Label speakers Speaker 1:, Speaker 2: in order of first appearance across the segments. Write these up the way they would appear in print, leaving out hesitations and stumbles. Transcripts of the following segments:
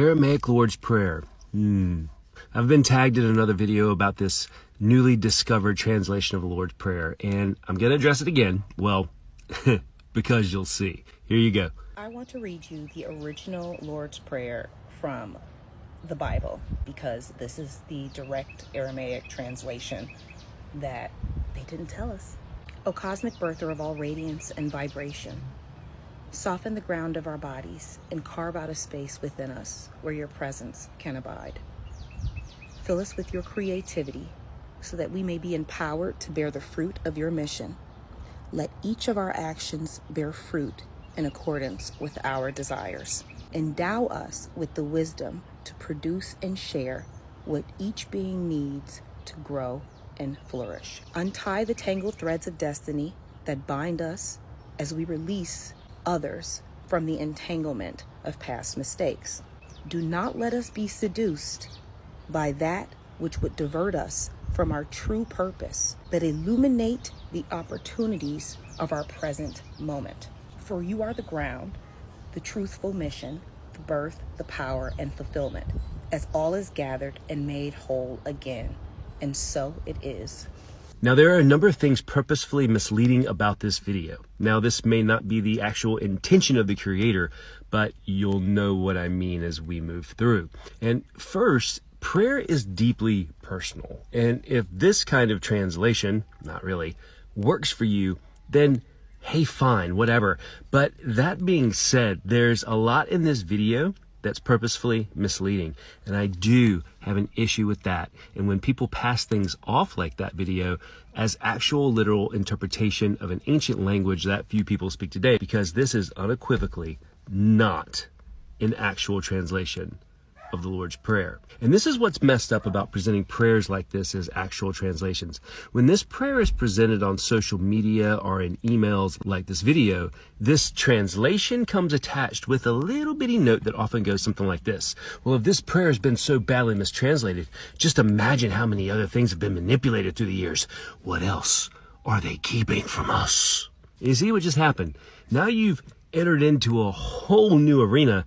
Speaker 1: Aramaic Lord's Prayer. I've been tagged in another video about this newly discovered translation of the Lord's Prayer, and I'm going to address it again. Well, because you'll see. Here you go.
Speaker 2: I want to read you the original Lord's Prayer from the Bible, because this is the direct Aramaic translation that they didn't tell us. O cosmic birther of all radiance and vibration, soften the ground of our bodies and carve out a space within us where your presence can abide. Fill us with your creativity so that we may be empowered to bear the fruit of your mission. Let each of our actions bear fruit in accordance with our desires. Endow us with the wisdom to produce and share what each being needs to grow and flourish. Untie the tangled threads of destiny that bind us as we release others from the entanglement of past mistakes. Do not let us be seduced by that which would divert us from our true purpose, but illuminate the opportunities of our present moment. For you are the ground, the truthful mission, the birth, the power, and fulfillment, as all is gathered and made whole again. And so it is.
Speaker 1: Now, there are a number of things purposefully misleading about this video. Now, this may not be the actual intention of the creator, but you'll know what I mean as we move through. And first, prayer is deeply personal. And if this kind of translation, not really, works for you, then hey, fine, whatever. But that being said, there's a lot in this video that's purposefully misleading. And I do have an issue with that. And when people pass things off like that video as actual literal interpretation of an ancient language that few people speak today, because this is unequivocally not an actual translation of the Lord's Prayer. And this is what's messed up about presenting prayers like this as actual translations. When this prayer is presented on social media or in emails like this video, this translation comes attached with a little bitty note that often goes something like this. Well, if this prayer has been so badly mistranslated, just imagine how many other things have been manipulated through the years. What else are they keeping from us? You see what just happened? Now you've entered into a whole new arena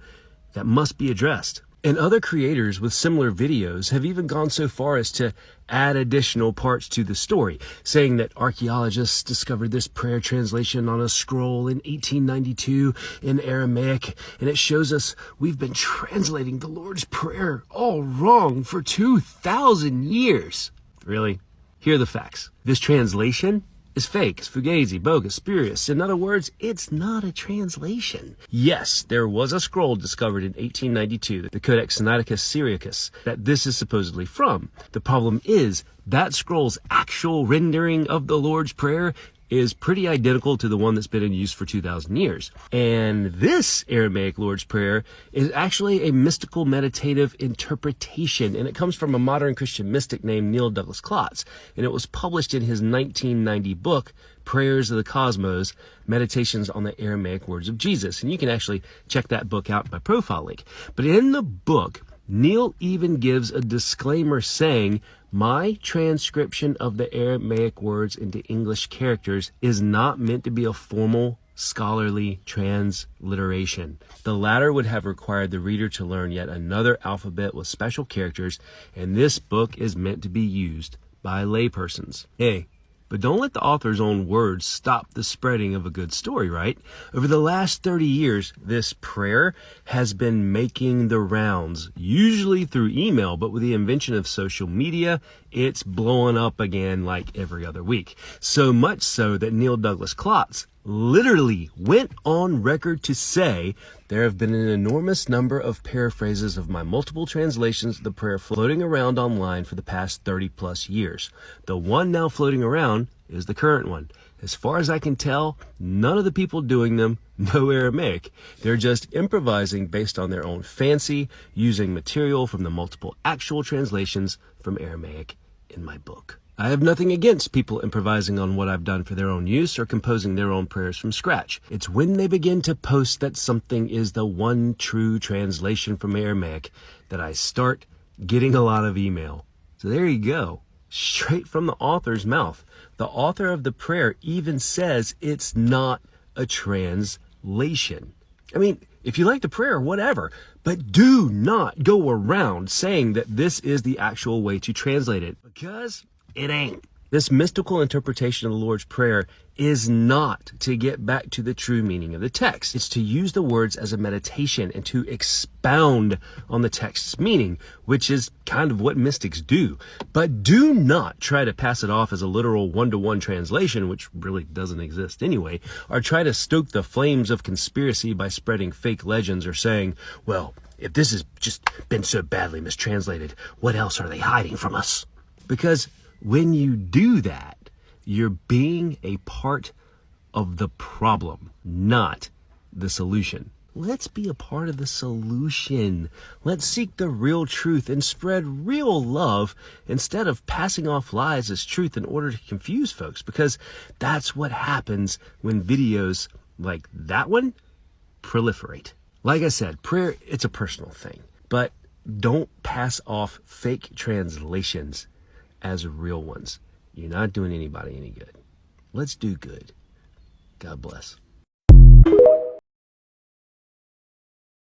Speaker 1: that must be addressed. And other creators with similar videos have even gone so far as to add additional parts to the story, saying that archaeologists discovered this prayer translation on a scroll in 1892 in Aramaic, and it shows us we've been translating the Lord's Prayer all wrong for 2,000 years. Really? Here are the facts. This translation is fake, it's fugazi, bogus, spurious. In other words, it's not a translation. Yes, there was a scroll discovered in 1892, the Codex Sinaiticus Syriacus, that this is supposedly from. The problem is that scroll's actual rendering of the Lord's Prayer is pretty identical to the one that's been in use for 2,000 years. And this Aramaic Lord's Prayer is actually a mystical meditative interpretation, and it comes from a modern Christian mystic named Neil Douglas Klotz, and it was published in his 1990 book, Prayers of the Cosmos, Meditations on the Aramaic Words of Jesus. And you can actually check that book out in my profile link. But in the book, Neil even gives a disclaimer saying, my transcription of the Aramaic words into English characters is not meant to be a formal scholarly transliteration. The latter would have required the reader to learn yet another alphabet with special characters, and this book is meant to be used by laypersons. Hey, but don't let the author's own words stop the spreading of a good story, right? Over the last 30 years, this prayer has been making the rounds, usually through email, but with the invention of social media, it's blowing up again like every other week. So much so that Neil Douglas Klotz literally went on record to say there have been an enormous number of paraphrases of my multiple translations of the prayer floating around online for the past 30 plus years. The one now floating around is the current one. As far as I can tell, none of the people doing them know Aramaic. They're just improvising based on their own fancy, using material from the multiple actual translations from Aramaic in my book. I have nothing against people improvising on what I've done for their own use or composing their own prayers from scratch. It's when they begin to post that something is the one true translation from Aramaic that I start getting a lot of email. So there you go. Straight from the author's mouth. The author of the prayer even says it's not a translation. I mean, if you like the prayer, whatever. But do not go around saying that this is the actual way to translate it, because it ain't. This mystical interpretation of the Lord's Prayer is not to get back to the true meaning of the text. It's to use the words as a meditation and to expound on the text's meaning, which is kind of what mystics do. But do not try to pass it off as a literal one-to-one translation, which really doesn't exist anyway, or try to stoke the flames of conspiracy by spreading fake legends or saying, well, if this has just been so badly mistranslated, what else are they hiding from us? Because when you do that, you're being a part of the problem, not the solution. Let's be a part of the solution. Let's seek the real truth and spread real love instead of passing off lies as truth in order to confuse folks, because that's what happens when videos like that one proliferate. Like I said, prayer, it's a personal thing, but don't pass off fake translations as real ones. You're not doing anybody any good. Let's do good. God bless.